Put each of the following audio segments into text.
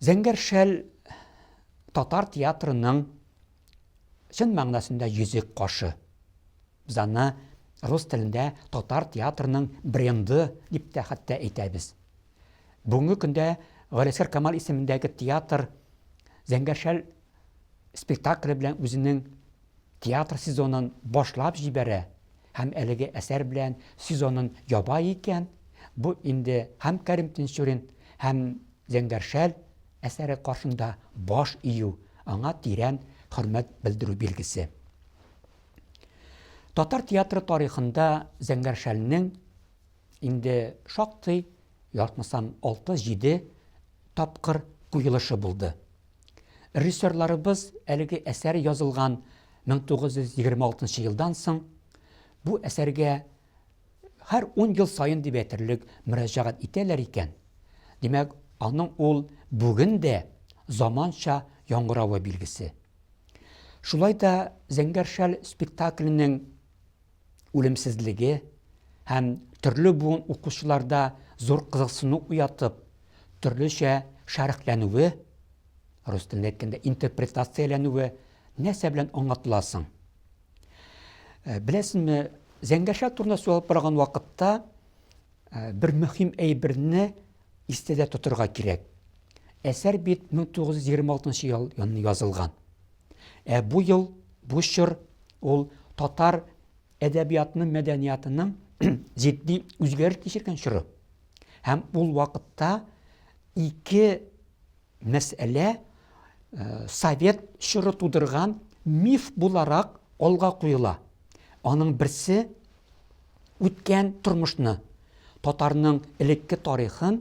Зәңгәр шәл татар театрының шын мағынасында yüzük қошы. Біз аны рус тілінде татар театрының бренді деп те хатта әйтәбез. Бүгінгі күнде Галиәсгар Камал исемендәге театр Зәңгәр шәл спектаклі белән үзенең театр сезонын башлап җибәрә һәм әлеге әсәр белән сезонын ябай икән. Бу инде һәм Кәрим Тинчурин һәм Зәңгәр шәл әсәре каршында баш ию, аңа тирән хөрмәт белдерү билгесе. Татар театры тарихында Зәңгәр шәлнең инде шактый ятмасам 6-7 тапкыр куелышы булды. Режиссерларыбыз әлеге әсәр язылган 1926 елдан соң бу әсәргә һәр 10 ел сайын дип әйтерлек мөрәҗәгать итәләр икән. Димәк, аның ул бүген дә заманча яңгыравы билгесе. Шулай да Зәңгәр шәл спектакленең үлемсезлеге һәм төрле буын укучыларда зур кызыксыну уятып, төрлечә шәрехләнүе, рус телендә әйткәндә интерпретацияләнүе нәрсә белән аңлатыласың. Беләсеңме, Зәңгәр шәл турында сөйләп барган вакытта бер мөһим әйберне истәдә тотырга кирәк. Әсәр бит 1926 ел язылган. Бу ел, бу чор ул татар әдәбиятының, мәдәниятының җитди үзгәреш кичергән чоры. Һәм ул вакытта ике мәсьәлә совет чоры тудырган миф буларак алга куела. Аның берсе үткән тормышны, татарның элекке тарихын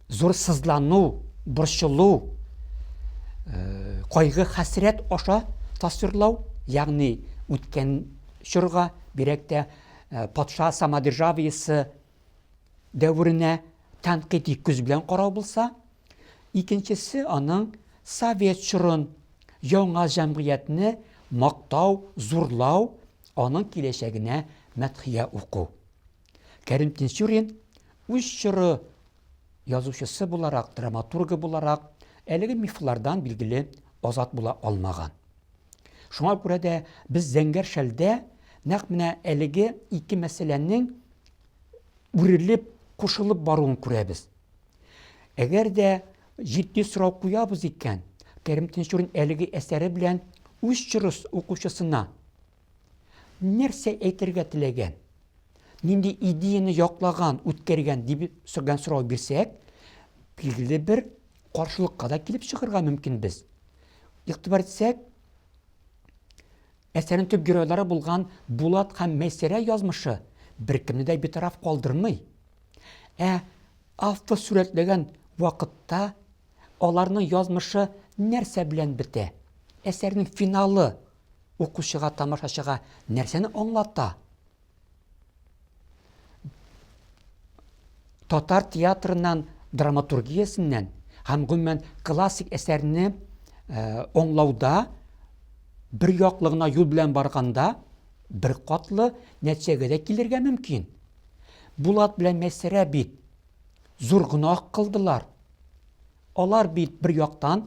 зур сызлану, борчылу, кайгы хәсрәт аша тасвирлау, ягъни үткән чорга бирәктә патша самодержавиесе дәвренә тәнкыйть күз белән карау булса, икенчесе аның совет чорын, яңа җәмгыятьне мактау, зурлау, аның киләчәгенә мәдхия уку. Кәрим Тинчурин үз чоры язучысы буларак, драматургы буларак, әлеге мифлардан билгеле азат була алмаган. Шуңа күрә дә без Зәңгәр шәлдә нәкъ менә әлеге ике мәсьәләнең үрелеп, кушылып баруын күрәбез. Әгәр дә җитди сорау куябыз икән, Кәрим Тинчурин әлеге әсәре белән үз чоры укучысына нәрсә әйтергә теләгән, нинди идеяны яклаган, үткәргән дип сорау бирсәк, билгеле бер каршылыкка да килеп чыгарга мөмкин без. Игътибар итсәк, әсәрнең төп геройлары булган Булат һәм Мәйсәрә язмышы беркемне дә битараф калдырмый. Автор сүрәтләгән вакытта аларның язмышы нәрсә белән бетә? Әсәрнең финалы укучыга, тамашачыга нәрсәне аңлата? Татар театрынан, драматургиясеннән һәм гомумән классик әсәрне аңлауда бер яклыгына юл белән барганда бер катлы нәтиҗәгә дә килергә мөмкин. Булат белән Мәйсәрә бит зур гөнаһ кылдылар. Алар бит бер яктан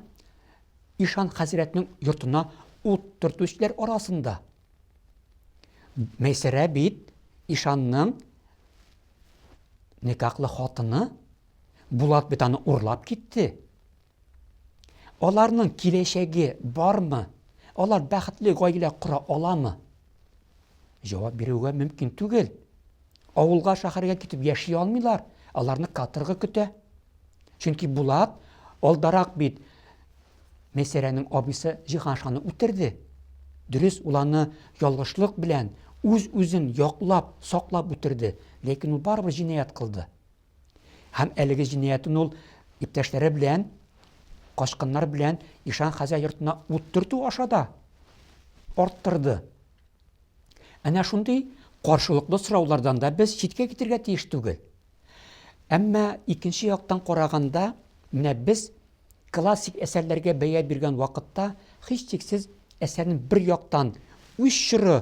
Ишан хәзрәтнең йортына ут төртүчеләр арасында. Мәйсәрә бит Ишанның никахлы хатыны, Булат бит аны урлап китте. Аларның киләчәге бармы? Алар бәхетле гаилә кура аламы? Җавап бирүгә мөмкин түгел. Авылга, шәһәргә китеп яши алмыйлар. Аларны каторга көтә. Чөнки Булат алдарак бит Мәйсәрәнең абысы Җиһаншаны үтерде. Дөрес, уланы ялгышлык белән үз-үзен яклап, саклап үтерде. Ләкин ул барыбер җинаят кылды. Һәм әлеге җинаятын ул иптәшләре белән, кашкыннар белән Ишан хәзрәт йортына ут төртү аша да арттырды. Әнә шундый каршылыклы сораулардан да без читкә китергә тиеш түгел. Әмма икенче яктан караганда, менә без классик әсәрләргә бәя биргән вакытта һичшиксез әсәрнең бер яктан үз чоры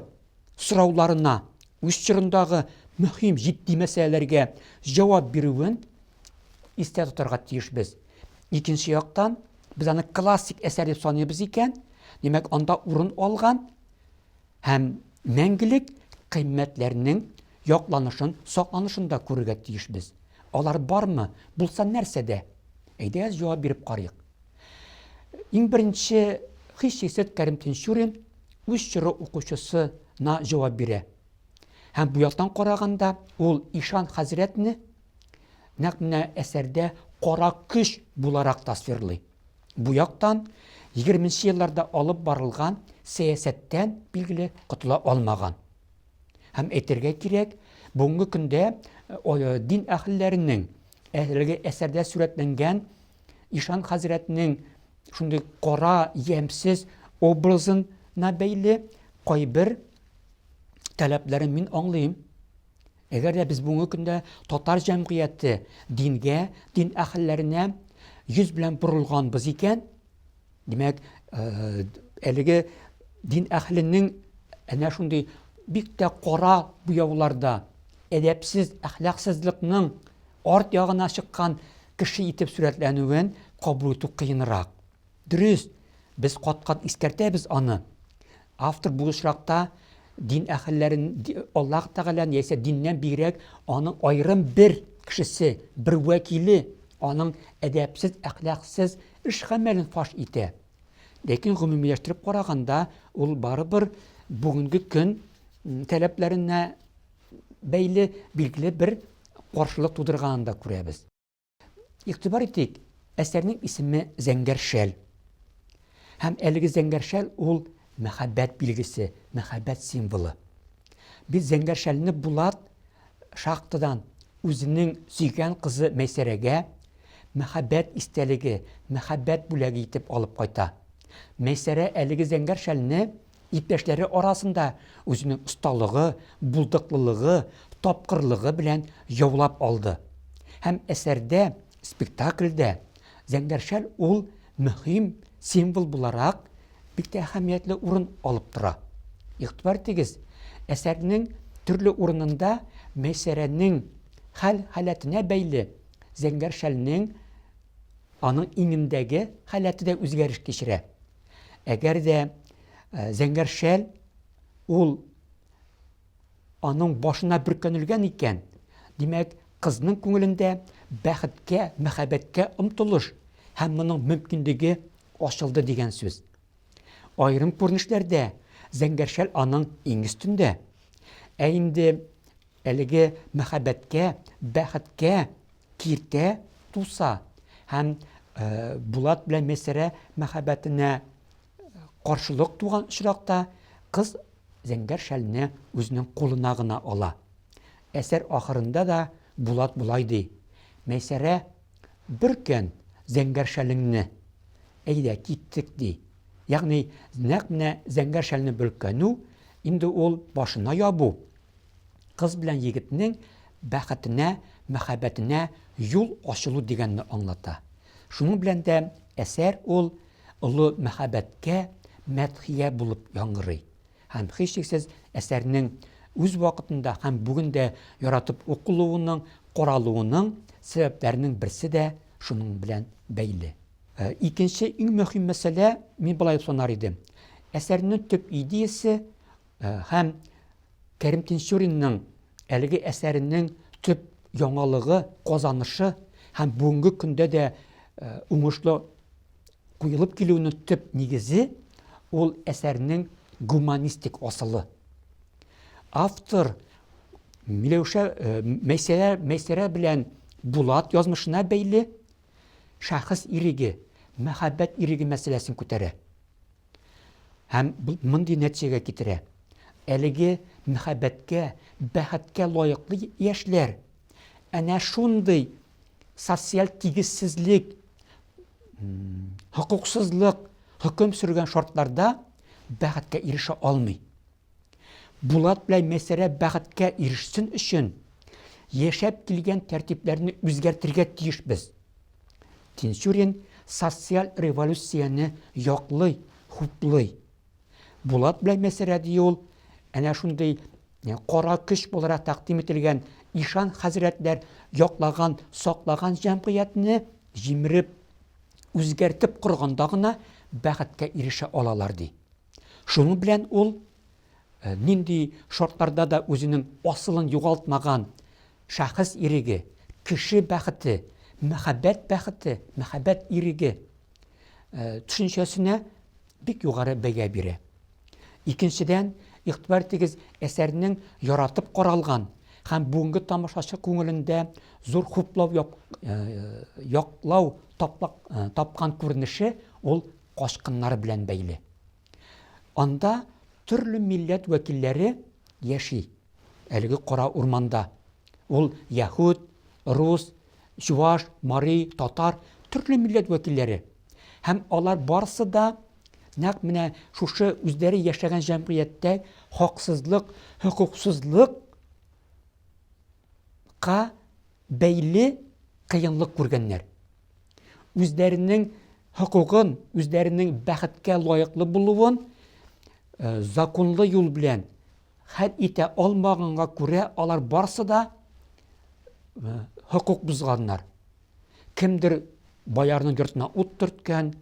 сорауларына үз чорындагы мөһим җитди мәсьәләләргә җавап бирүен истә тотарга тиешбез. Икенче яктан, без аны классик әсәр дип саныйбыз икән, демәк, анда урын алган һәм мәңгелек кыйммәтләрнең якланышын, сакланышын да күрергә тиешбез. Алар бармы? Булса нәрсәдә? Әйдәгез җавап биреп карыйк. Иң беренче, һичшиксез, Кәрим Тинчурин үз чоры укучысына җавап бирә. Һәм бу яктан караганда ул Ишан хәзрәтне нәкъ менә әсәрдә кара көч буларак тасвирлый. Бу яктан 20нче елларда алып барылган сәясәттән билгеле котыла алмаган. Һәм әйтергә кирәк, бүгенге көндә дин әһелләренең әлеге әсәрдә сурәтләнгән Ишан хәзрәтнең шундый кара, ямьсез образына бәйле кайбер таләпләрен мин аңлыйм. Әгәр дә без бүгенге көндә татар җәмгыяте дингә, дин әһелләренә йөз белән борылганбыз икән, демәк, әлеге дин әһленең әнә шундый бик тә кара буяуларда әдәпсез, әхлаксызлыкның арт ягына чыккан кеше итеп сурәтләнүен кабул итү кыенрак. Дөрес, без кат-кат искәртәбез аны. Автор бу очракта дин әһелләрен, Аллаһ Тәгалә яисә диннән бигрәк аның аерым бер кешесе, бер вәкиле аның әдәпсез, әхлаксыз эш-гамәлен фаш итә. Ләкин гомумиләштереп караганда, ул барыбер бүгенге көн таләпләренә бәйле билгеле бер каршылык тудырганын да күрәбез. Игътибар итик, әсәрнең исеме Зәңгәр шәл. Һәм әлеге Зәңгәр шәл ул мәхәббәт билгесе, мәхәббәт символы. Без Зәңгәр шәлне Булат шахтадан үзенең сөйгән кызы Мәйсәрәгә мәхәббәт истәлеге, мәхәббәт бүләге итеп алып кайта. Мәйсәрә әлеге Зәңгәр шәлне иптәшләре арасында үзенең осталыгы, булдыклылыгы, тапкырлыгы белән яулап алды. Һәм әсәрдә, спектакльдә Зәңгәр шәл ул мөһим символ буларак бик тә әһәмиятле урын алып тора. Игътибар итегез, әсәрнең төрле урынында Мәйсәрәнең хәл-халәтенә бәйле Зәңгәр шәлнең аның иңендәге халәте дә үзгәреш кичерә. Әгәр дә Зәңгәр шәл ул аның башына бөркәнелгән икән, демәк, кызның күңелендә бәхеткә, мәхәббәткә омтылыш һәм моның мөмкинлеге ачылды дигән сүз. Айрым күренешләрдә Зәңгәр шәл аның иң өстендә. Ә инде әлеге мәхәббәткә, бәхеткә киртә туса һәм Булат белән Мәйсәрә мәхәббәтенә каршылык туган очракта кыз Зәңгәр шәлне үзенең кулына гына ала. Әсәр ахырында да Булат булай ди: Мәйсәрә, бөркән Зәңгәр шәлеңне, әйдә киттек ди. Ягъни, нәкъ менә Зәңгәр шәлне бөркәнү инде ул башына ябу. Кыз белән егетнең бәхетенә, мәхәббәтенә юл ачылу дигәнне аңлата. Шуның белән дә әсәр ул олы мәхәббәткә мәдхия булып яңгырый. Һәм һичшиксез әсәрнең үз вакытында һәм бүген дә яратып укылуының, каралуының сәбәпләренең берсе дә шуның белән бәйле. Икенче иң мөһим мәсьәлә, мин былай санар идем. Әсәрнең төп идеясе һәм Кәрим Тинчуринның әлеге әсәренең төп яңалыгы, казанышы һәм бүгенге көндә дә уңышлы куелып килүенең төп нигезе ул әсәрнең гуманистик асылы. Автор Мәйсәрә белән Булат язмышына бәйле шәхес иреге, мәхәббәт иреге мәсьәләсен күтәрә. Һәм мондый нәтиҗәгә китерә. Әлеге мәхәббәткә, бәхеткә лаеклы яшьләр әнә шундый социаль тигезсезлек, хокуксызлык хөкем сөргән шартларда бәхеткә ирешә алмый. Булат белән Мәйсәрә бәхеткә ирешсен өчен яшәп килгән тәртипләрне үзгәртергә тиешбез. Тинчурин социаль революцияны яклый, хуплый. Булат белән Мәйсәрә ди ул әнә шундый қора күш боларақ тақдим етілген ишан хазіретлер яқлаған, сақлаған жәмғиятны жиміріп, өзгертіп құрғанда ғына бәхетке ереше алалар дей. Шуның белән ул нинди шартларда да өзінің асылын югалтмаган шәхес иреге, кеше бәхете, мәхәббәт иреге төшенчәсенә бик югары бәя бирә. Икенчедән, игътибар итегез, әсәрнең яратып каралган һәм бүгенге тамашачы күңелендә зур хуплау яклау тапкан күренеше ул кашкыннар белән бәйле. Анда төрле милләт вәкилләре яши. Әлеге кара урманда. Ул яһуд, рус, чуваш, мари, татар, төрле милләт вәкилләре. Һәм алар барысы да нәкъ менә шушы үзләре яшәгән җәмгыятьтә хаксызлык, хукуксызлыкка бәйле кыенлык күргәннәр. Үзләренең хукугын, үзләренең бәхеткә лаеклы булуын законлы юл белән хәл итә алмаганга күрә алар барысы да хукук бузганнар. Кемдер боярның йортына ут төрткән,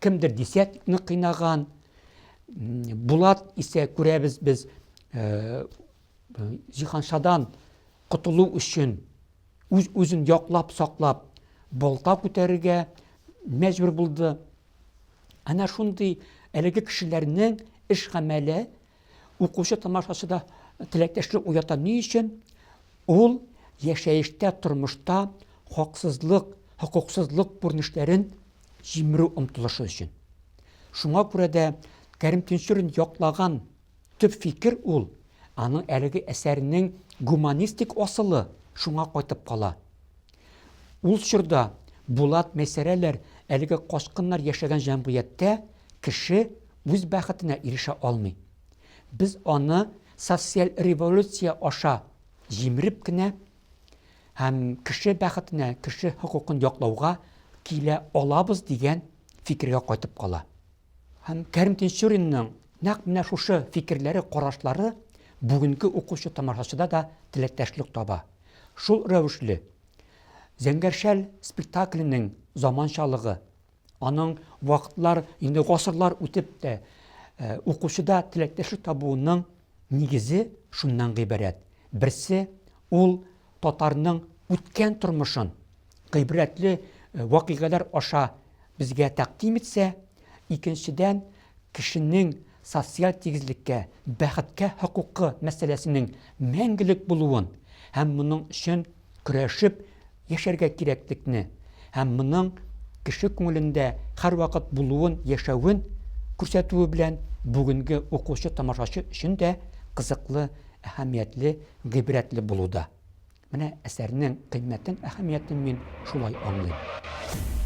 кемдер десятникны кыйнаган. Булат исә күрәбез без җиһаншадан котылу өчен үзен яклап саклап балта күтәрергә мәҗбүр булды. Ана шундый әлеге кешеләрнең эш гамәле укучы тамашачыда теләктәшлек уята ни өчен? Ул яшәештә, тормышта хаксызлык, хукуксызлык күренешләрен җимерү омтылышы өчен. Шуңа күрә дә Кәрим Тинчурин яклаган төп фикер ул аның әлеге әсәренең гуманистик асылы шуңа кайтып кала. Ул чорда Булат мәсьәләләр әлеге кашкыннар яшәгән җәмгыятьтә кеше үз бәхетенә ирешә алмый. Без аны социаль революция аша җимереп кенә һәм кеше бәхетенә, кеше хукукын яклауга килә алабыз дигән фикергә кайтып кала. Һәм Кәрим Тинчуринның нәкъ менә шушы фикерләре, карашлары бүгенге укучы тамашачыда да теләктәшлек таба. Шул рәвешле Зәңгәршәл спектакленең заманчалыгы, аның вакытлар, инде гасырлар үтеп тә укучыда теләктәшлек табуының нигезе шуннан гыйбарәт. Берсе ул татарның үткән тормышын гыйбрәтле вакыйгалар аша безгә тәкъдим итсә, икенчедән кешенең социаль тигезлеккә, бәхеткә хукукы мәсьәләсенең мәңгелек булуын һәм моның өчен көрәшеп яшәргә кирәклекне һәм моның кеше күңелендә һәрвакыт булуын, яшәвен күрсәтүе белән бүгенге укучы тамашачы өчен дә кызыклы, әһәмиятле, гыйбрәтле булуда. Менә әсәрнең кыйммәтен, әһәмиятен мин шулай аңлыйм.